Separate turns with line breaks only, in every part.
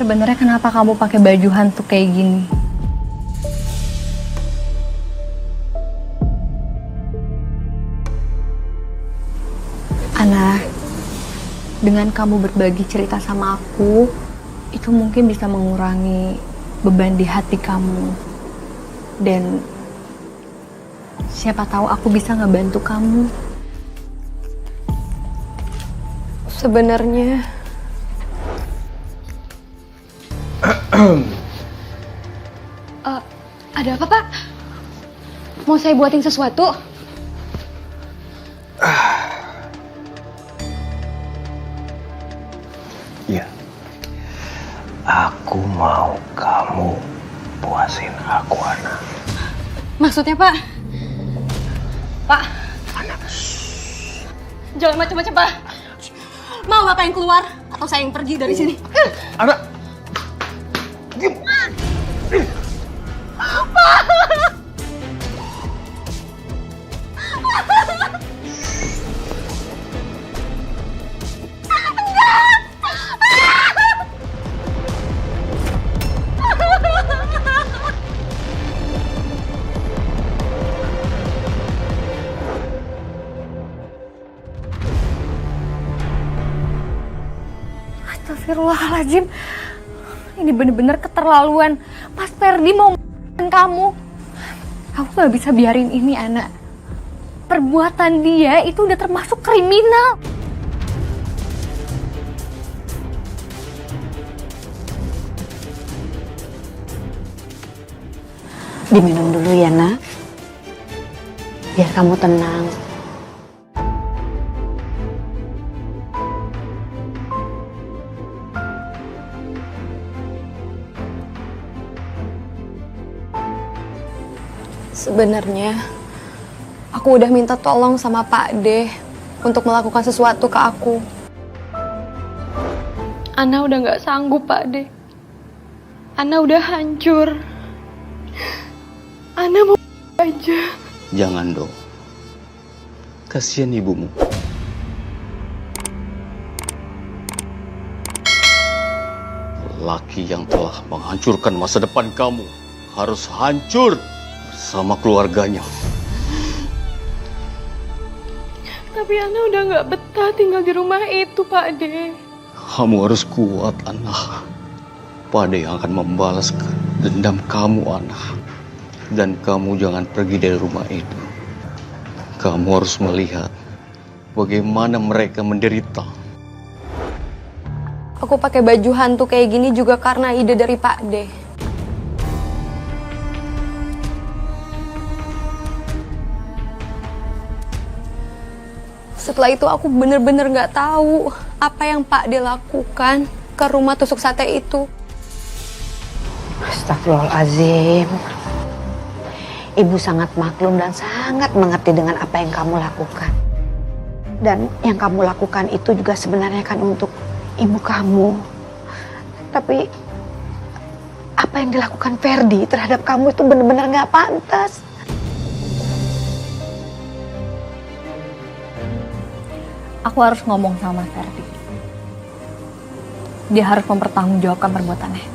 Sebenarnya kenapa kamu pakai baju hantu kayak gini? Ana, dengan kamu berbagi cerita sama aku, itu mungkin bisa mengurangi beban di hati kamu. Dan siapa tahu aku bisa ngebantu kamu.
Sebenarnya ada apa, Pak? Mau saya buatin sesuatu?
Iya. Aku mau kamu puasin aku, Ana.
Maksudnya, Pak? Pak,
Ana.
jangan macam-macam, Pak. Mau Bapak yang keluar atau saya yang pergi dari sini?
Ana. Diam.
Astagfirullahaladzim. Ini bener-bener keterlaluan. Mas Ferdi mau m***in kamu. Aku gak bisa biarin ini, anak. Perbuatan dia itu udah termasuk kriminal.
Diminum dulu ya, nak. Biar kamu tenang.
Sebenarnya aku udah minta tolong sama Pak D untuk melakukan sesuatu ke aku. Ana udah gak sanggup, Pak D. Ana udah hancur. Ana mau aja.
Jangan dong. Kasihan ibumu. Laki yang telah menghancurkan masa depan kamu harus hancur bersama keluarganya.
Tapi Ana udah gak betah tinggal di rumah itu, Pak D.
Kamu harus kuat, anak. Pada yang akan membalas dendam kamu, anak. Dan kamu jangan pergi dari rumah itu. Kamu harus melihat bagaimana mereka menderita.
Aku pakai baju hantu kayak gini juga karena ide dari Pak D. Setelah itu aku bener-bener gak tahu apa yang Pak D lakukan ke rumah tusuk sate itu.
Astagfirullahaladzim. Ibu sangat maklum dan sangat mengerti dengan apa yang kamu lakukan. Dan yang kamu lakukan itu juga sebenarnya kan untuk ibu kamu. Tapi apa yang dilakukan Ferdi terhadap kamu itu benar-benar gak pantas.
Aku harus ngomong sama Ferdi. Dia harus mempertanggungjawabkan perbuatannya.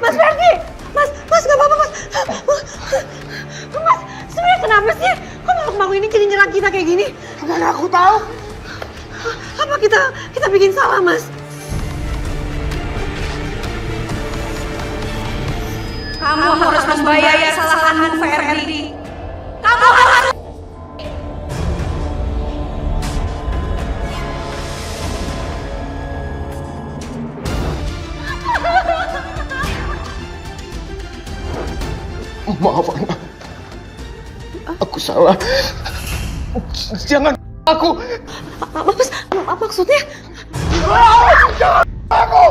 Mas Ferdi! Mas gak apa-apa, Mas! Mas, sebenarnya kenapa sih? Kok makhluk-makhluk ini jadi nyerang kita kayak gini?
Mana aku tahu.
Apa kita bikin salah, Mas?
Kamu harus membayar kesalahan Ferdi. Kamu harus...
Maaf, Ana. Aku salah. Jangan aku.
Mas, apa maksudnya?
Jangan aku.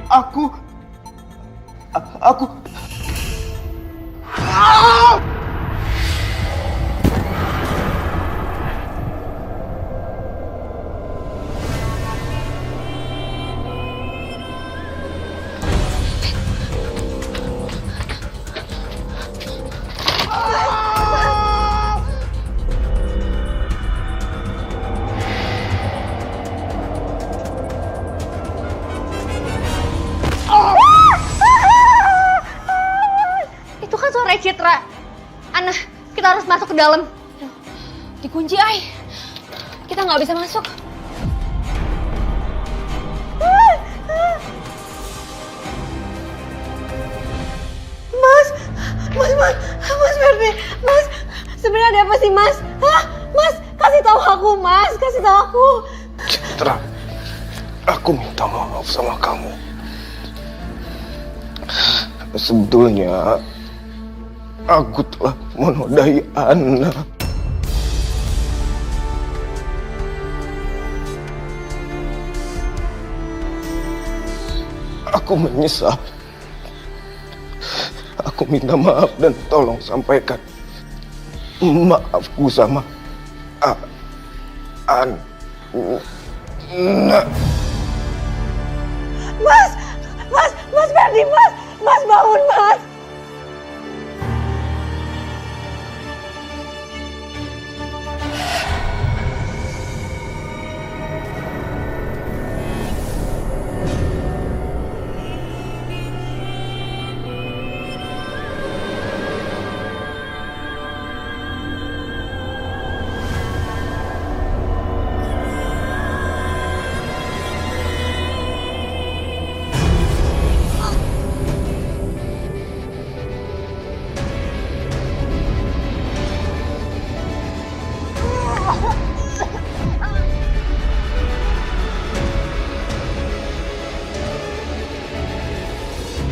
Aku.
Citra. Ana, kita harus masuk ke dalam.
Dikunci, Ai. Kita nggak bisa masuk.
Mas Ferdi, Mas, sebenarnya ada apa sih, Mas? Hah? Mas, kasih tahu aku, Mas, kasih tahu aku.
Citra, aku minta maaf sama kamu. Sebetulnya, aku telah menodai Ana. Aku menyesal. Aku minta maaf dan tolong sampaikan maafku sama Ana.
Mas Ferdi, Mas bangun, Mas.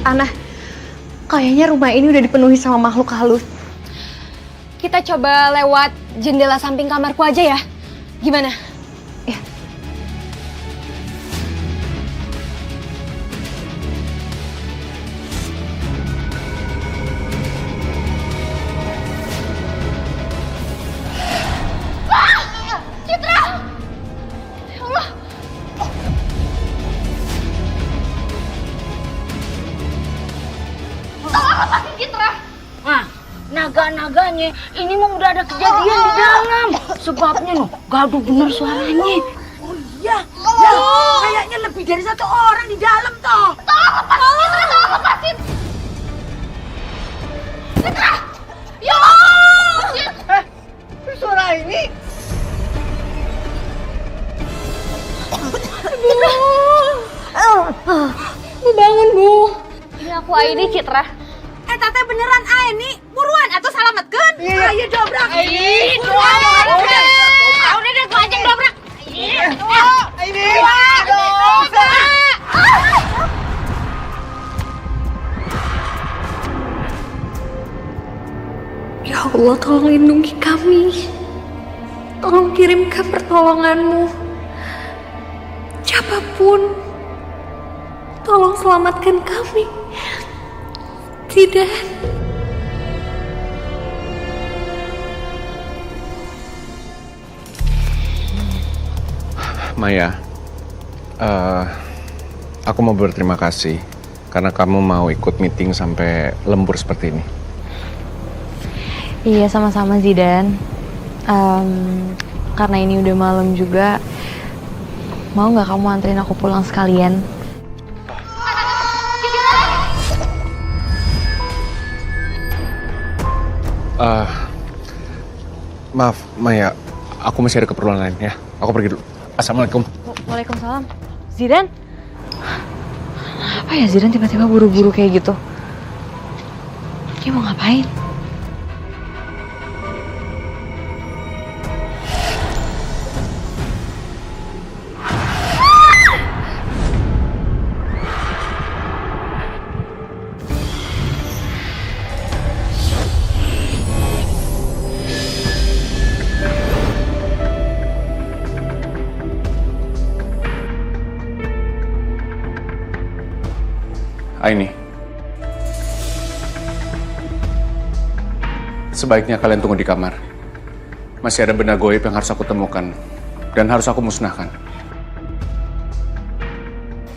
Ana, kayaknya rumah ini udah dipenuhi sama makhluk halus.
Kita coba lewat jendela samping kamarku aja ya. Gimana?
Ya.
Naga-naganya ini mah udah ada kejadian di dalam. Sebabnya noh, gaduh bener suaranya. Oh iya, kayaknya lebih dari satu orang di dalam toh.
Tolong lepasin! Citra! Ya!
Suara ini.
Bu bangun, Bu. Ini aku Aini, Citra.
Tete beneran Aini, buruan atau salametkeun. Ayo dobrak.
Buruan.
Udah deh, gua ajak dobrak.
Ini.
Ya Allah, tolong lindungi kami. Tolong kirimkan pertolonganmu. Siapapun, tolong selamatkan kami. Tidak.
Maya, aku mau berterima kasih karena kamu mau ikut meeting sampai lembur seperti ini.
Iya, sama-sama Zidan. Karena ini udah malam juga, mau nggak kamu anterin aku pulang sekalian?
Maaf, Maya, aku masih ada keperluan lain ya. Aku pergi dulu. Assalamualaikum.
Waalaikumsalam. Zidan? Apa ya Zidan tiba-tiba buru-buru kayak gitu? Dia mau ngapain?
Aini, sebaiknya kalian tunggu di kamar. Masih ada benda goib yang harus aku temukan dan harus aku musnahkan.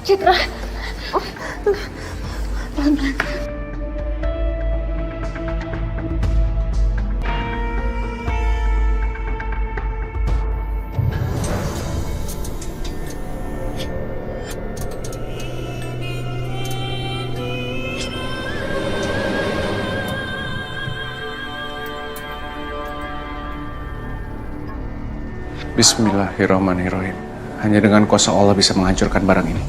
Citra.
Bismillahirrahmanirrahim. Hanya dengan kuasa Allah bisa menghancurkan barang ini.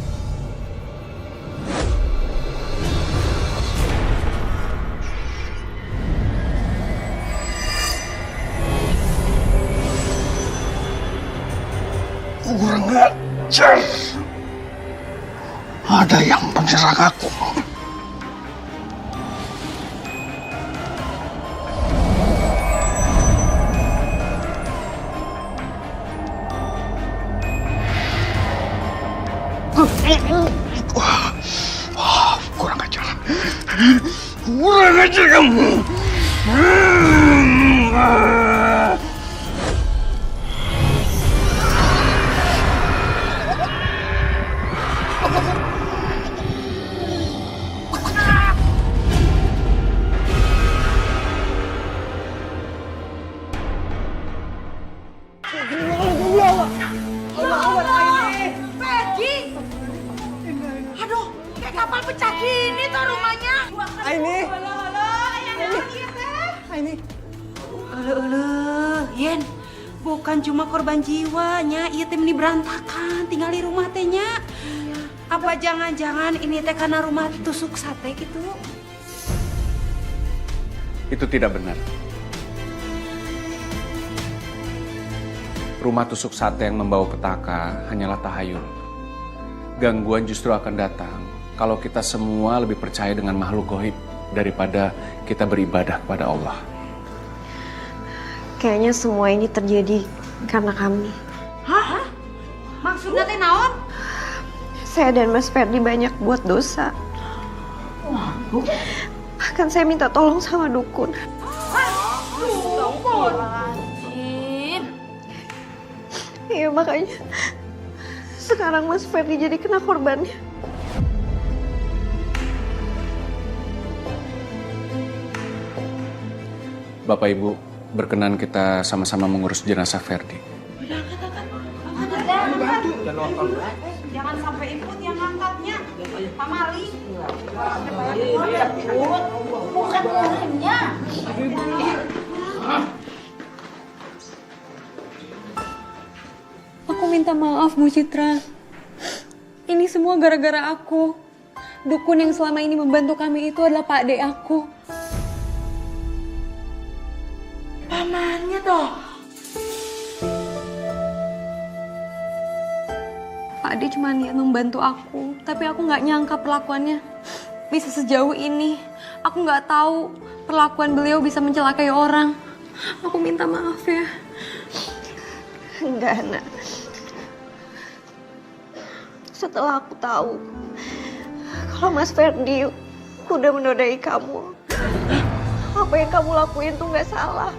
Kurang ajar. Ada yang menyerang aku. Kurang ajar. Kurang ajar kamu.
Aduh, kayak kapal pecah gini tuh rumahnya.
Ini. Yen. Bukan cuma korban jiwanya, iya teh ini berantakan, tinggal di rumah tehnya. Apa jangan-jangan ini teh karena rumah tusuk sate gitu?
Itu tidak benar. Rumah tusuk sate yang membawa petaka hanyalah tahayul. Gangguan justru akan datang kalau kita semua lebih percaya dengan makhluk gaib daripada kita beribadah kepada Allah.
Kayaknya semua ini terjadi karena kami.
Hah? Maksudnya teh naon?
Saya dan Mas Ferdi banyak buat dosa. Bahkan saya minta tolong sama dukun. Iya, makanya sekarang Mas Ferdi jadi kena korbannya.
Bapak Ibu, berkenan kita sama-sama mengurus jenazah Ferdi.
Jangan sampai ikut yang ngangkatnya. Pak Mali.
Bukan orangnya.
Aku minta maaf, Bu Citra. Ini semua gara-gara aku. Dukun yang selama ini membantu kami itu adalah Pak Ade aku.
Pamannya toh.
Pak Ade cuma niat membantu aku, tapi aku nggak nyangka perlakuannya bisa sejauh ini. Aku nggak tahu perlakuan beliau bisa mencelakai orang. Aku minta maaf ya. Enggak, Nak. Setelah aku tahu kalau Mas Ferdi udah menodai kamu, apa yang kamu lakuin tuh nggak salah.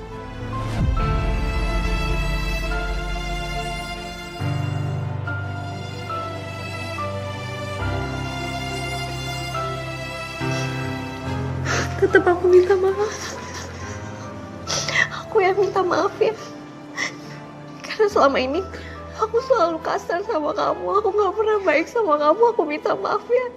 Tetap aku minta maaf. Aku yang minta maaf ya. Karena selama ini aku selalu kasar sama kamu. Aku gak pernah baik sama kamu. Aku minta maaf ya.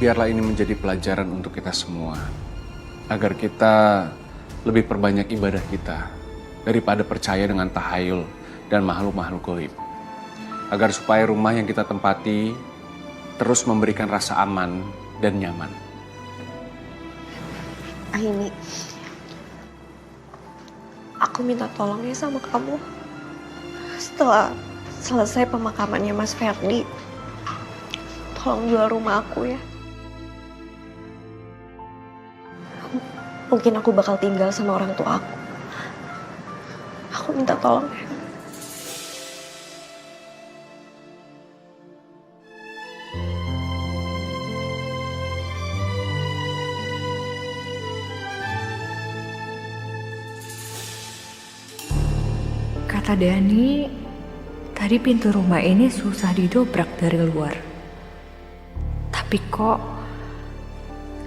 Biarlah ini menjadi pelajaran untuk kita semua. Agar kita lebih perbanyak ibadah kita daripada percaya dengan tahayul dan makhluk-makhluk gaib. Agar supaya rumah yang kita tempati terus memberikan rasa aman dan nyaman.
Aini, aku minta tolong ya sama kamu. Setelah selesai pemakamannya Mas Ferdi, tolong jual rumah aku ya. Mungkin aku bakal tinggal sama orang tua aku. Aku minta tolong ya.
Kata Dani, tadi pintu rumah ini susah didobrak dari luar. Tapi kok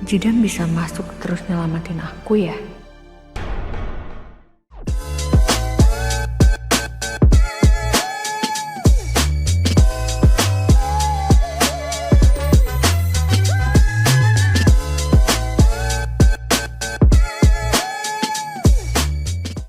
Jidan bisa masuk terus nyelamatin aku ya?